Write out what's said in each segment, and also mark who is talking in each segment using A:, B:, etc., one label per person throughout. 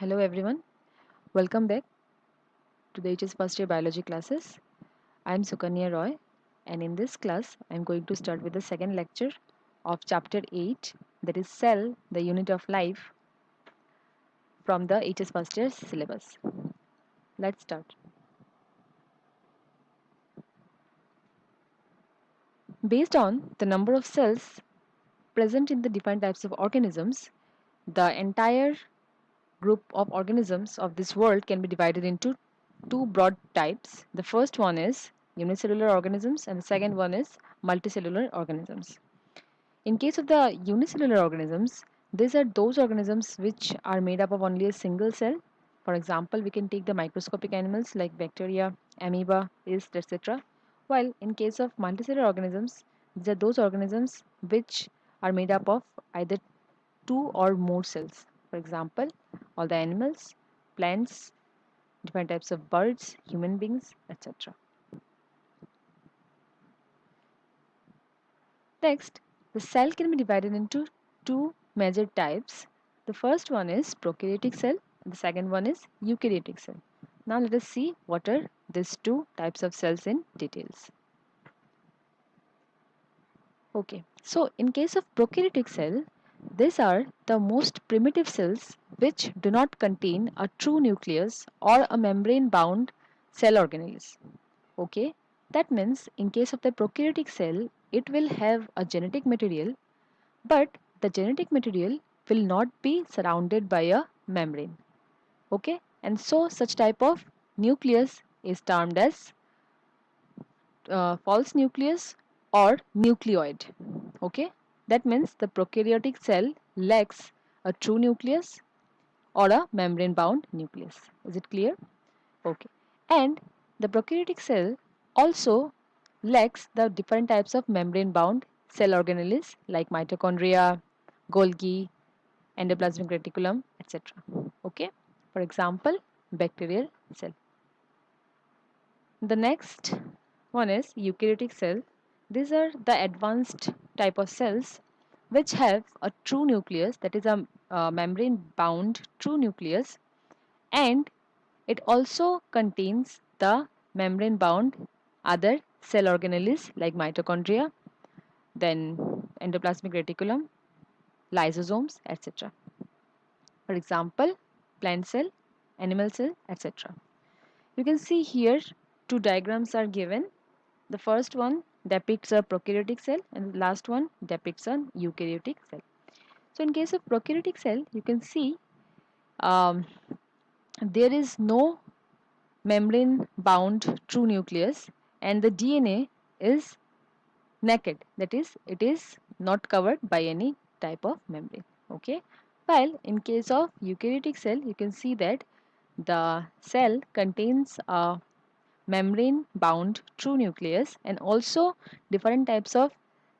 A: Hello everyone, welcome back to the HS First Year Biology classes. I am Sukanya Roy, and in this class I am going to start with the second lecture of chapter 8, that is Cell, the Unit of Life, from the HS First Year syllabus. Let's start. Based on the number of cells present in the different types of organisms, the entire group of organisms of this world can be divided into two broad types. The first one is unicellular organisms and the second one is multicellular organisms. In case of the unicellular organisms, these are those organisms which are made up of only a single cell. For example, we can take the microscopic animals like bacteria, amoeba, yeast, etc. While in case of multicellular organisms, these are those organisms which are made up of either two or more cells. For example, all the animals, plants, different types of birds, human beings, etc. Next, the cell can be divided into two major types. The first one is prokaryotic cell and the second one is eukaryotic cell. Now let us see what are these two types of cells in details. Okay, so in case of prokaryotic cell, these are the most primitive cells which do not contain a true nucleus or a membrane bound cell organelles. Okay, that means in case of the prokaryotic cell, it will have a genetic material, but the genetic material will not be surrounded by a membrane. Okay, and so such type of nucleus is termed as false nucleus or nucleoid. Okay, that means the prokaryotic cell lacks a true nucleus or a membrane bound nucleus. Is it clear? Okay, and the prokaryotic cell also lacks the different types of membrane bound cell organelles like mitochondria, Golgi, endoplasmic reticulum, etc. Okay, for example, bacterial cell. The next one is eukaryotic cell. These are the advanced type of cells which have a true nucleus, that is a membrane bound true nucleus, and it also contains the membrane bound other cell organelles like mitochondria, then endoplasmic reticulum, lysosomes, etc. For example, plant cell, animal cell, etc. You can see here two diagrams are given. The first one depicts a prokaryotic cell and the last one depicts a eukaryotic cell. So in case of prokaryotic cell, you can see um, there is no membrane bound true nucleus and the DNA is naked, that is it is not covered by any type of membrane. Okay, while in case of eukaryotic cell you can see that the cell contains a membrane bound true nucleus and also different types of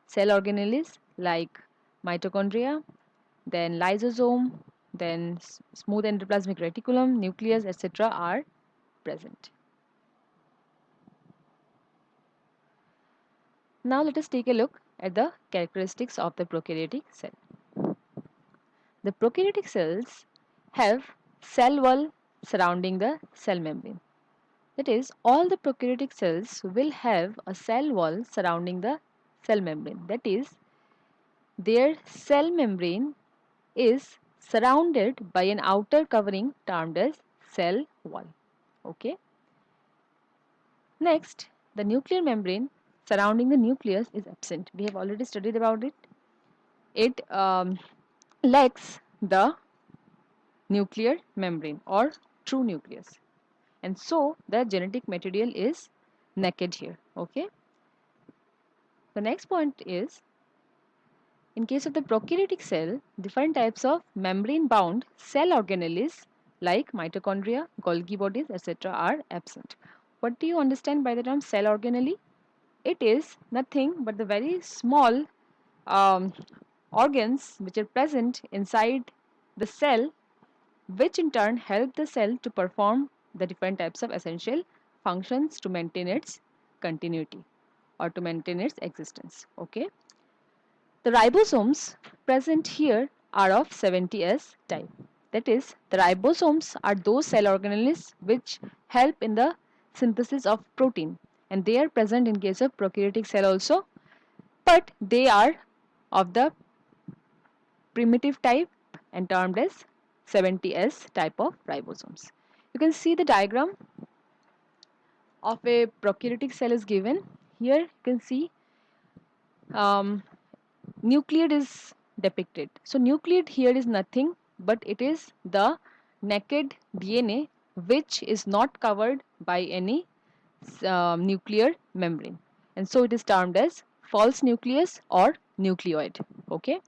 A: cell organelles like mitochondria, then lysosome, then smooth endoplasmic reticulum, nucleus, etc. are present. Now let us take a look at the characteristics of the prokaryotic cell. The prokaryotic cells have cell wall surrounding the cell membrane. That is, all the prokaryotic cells will have a cell wall surrounding the cell membrane. That is, their cell membrane is surrounded by an outer covering termed as cell wall. Okay. Next, the nuclear membrane surrounding the nucleus is absent. We have already studied about it. It lacks the nuclear membrane or true nucleus, and so the genetic material is naked here. Okay. The next point is, in case of the prokaryotic cell, different types of membrane bound cell organelles like mitochondria, Golgi bodies, etc. are absent. What do you understand by the term cell organelle? It is nothing but the very small um, organs which are present inside the cell, which in turn help the cell to perform the different types of essential functions to maintain its continuity or to maintain its existence. Okay. The ribosomes present here are of 70S type. That is, the ribosomes are those cell organelles which help in the synthesis of protein, and they are present in case of prokaryotic cell also, but they are of the primitive type and termed as 70S type of ribosomes. You can see the diagram of a prokaryotic cell is given. Here you can see um, nucleate is depicted. So nucleate here is nothing but it is the naked DNA which is not covered by any nuclear membrane, and so it is termed as false nucleus or nucleoid. Okay,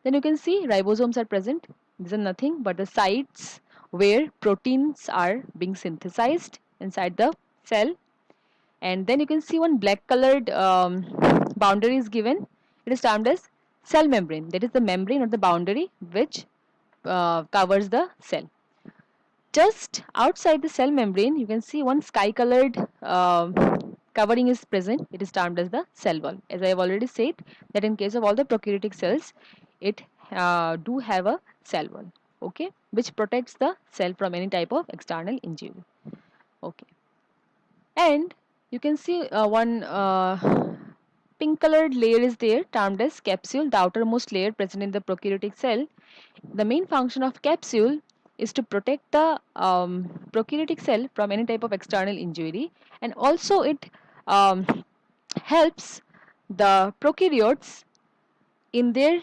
A: then you can see ribosomes are present. These are nothing but the sites where proteins are being synthesized inside the cell, and then you can see one black colored boundary is given. It is termed as cell membrane. That is the membrane or the boundary which covers the cell. Just outside the cell membrane, you can see one sky colored covering is present. It is termed as the cell wall. As I have already said that in case of all the prokaryotic cells, it do have a cell wall, okay, which protects the cell from any type of external injury. Okay, and you can see one pink colored layer is there termed as capsule, the outermost layer present in the prokaryotic cell. The main function of capsule is to protect the prokaryotic cell from any type of external injury, and also it um, helps the prokaryotes in their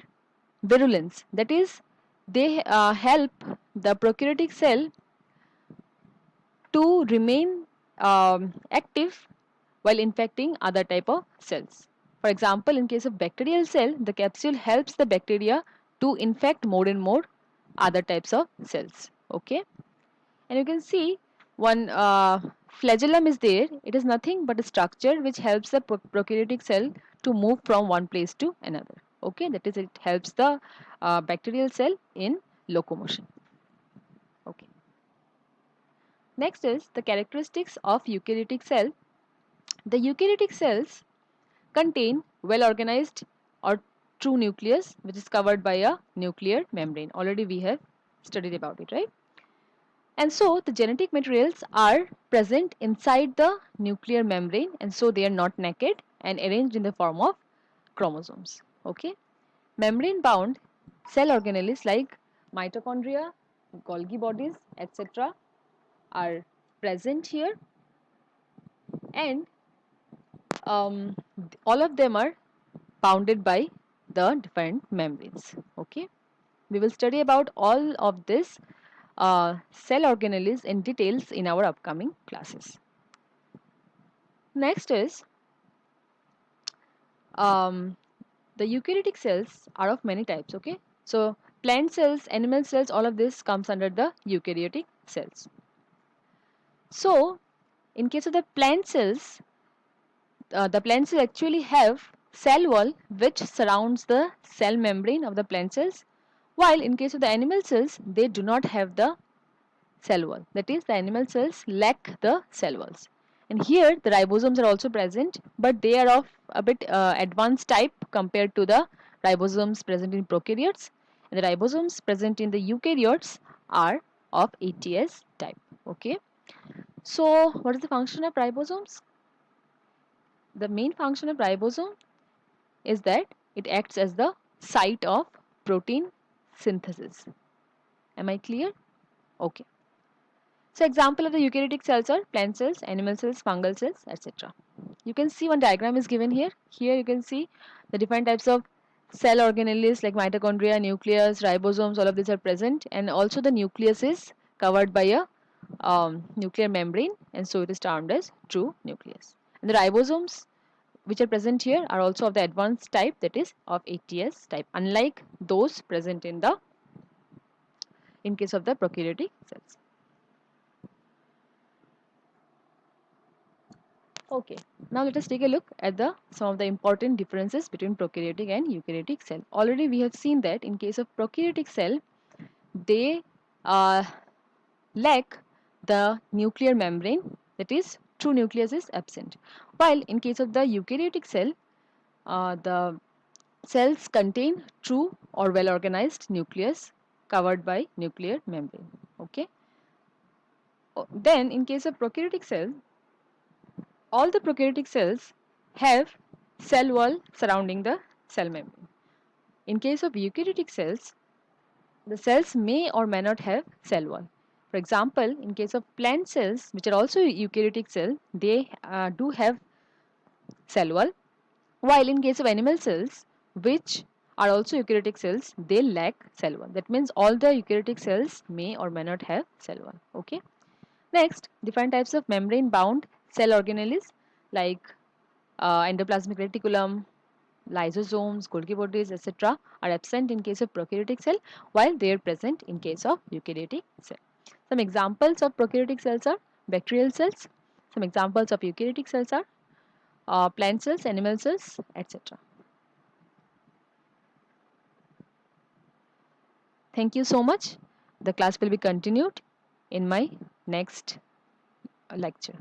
A: virulence. That is, they help the prokaryotic cell to remain active while infecting other type of cells. For example, in case of bacterial cell, the capsule helps the bacteria to infect more and more other types of cells. Okay, and you can see one flagellum is there. It is nothing but a structure which helps the prokaryotic cell to move from one place to another. Okay, that is, it helps the bacterial cell in locomotion. Okay, next is the characteristics of eukaryotic cell. The eukaryotic cells contain well organized or true nucleus which is covered by a nuclear membrane. Already we have studied about it, right? And so the genetic materials are present inside the nuclear membrane, and so they are not naked and arranged in the form of chromosomes. Okay, membrane bound cell organelles like mitochondria, Golgi bodies, etc. are present here, and um, all of them are bounded by the different membranes. Okay, we will study about all of this cell organelles in details in our upcoming classes. Next is um, the eukaryotic cells are of many types. Okay, so plant cells, animal cells, all of this comes under the eukaryotic cells. So in case of the plant cells actually have cell wall which surrounds the cell membrane of the plant cells, while in case of the animal cells they do not have the cell wall. That is, the animal cells lack the cell walls. And here the ribosomes are also present, but they are of a bit advanced type compared to the ribosomes present in prokaryotes. And the ribosomes present in the eukaryotes are of ATS type. Okay. So what is the function of ribosomes? The main function of ribosome is that it acts as the site of protein synthesis. Am I clear? Okay. So example of the eukaryotic cells are plant cells, animal cells, fungal cells, etc. You can see one diagram is given here. Here you can see the different types of cell organelles like mitochondria, nucleus, ribosomes, all of these are present, and also the nucleus is covered by a nuclear membrane, and so it is termed as true nucleus. And the ribosomes which are present here are also of the advanced type, that is of ATS type, unlike those present in case of the prokaryotic cells. Okay, now let us take a look at some of the important differences between prokaryotic and eukaryotic cell. Already we have seen that in case of prokaryotic cell, they uh, lack the nuclear membrane, that is true nucleus is absent. While in case of the eukaryotic cell, the cells contain true or well organized nucleus covered by nuclear membrane. Okay. Then in case of prokaryotic cell, all the prokaryotic cells have cell wall surrounding the cell membrane. In case of eukaryotic cells, the cells may or may not have cell wall. For example, in case of plant cells, which are also eukaryotic cell, they do have cell wall, while in case of animal cells, which are also eukaryotic cells, they lack cell wall. That means all the eukaryotic cells may or may not have cell wall. Okay. Next, different types of membrane bound cell organelles like endoplasmic reticulum, lysosomes, Golgi bodies, etc. are absent in case of prokaryotic cell, while they are present in case of eukaryotic cell. Some examples of prokaryotic cells are bacterial cells. Some examples of eukaryotic cells are plant cells, animal cells, etc. Thank you so much. The class will be continued in my next lecture.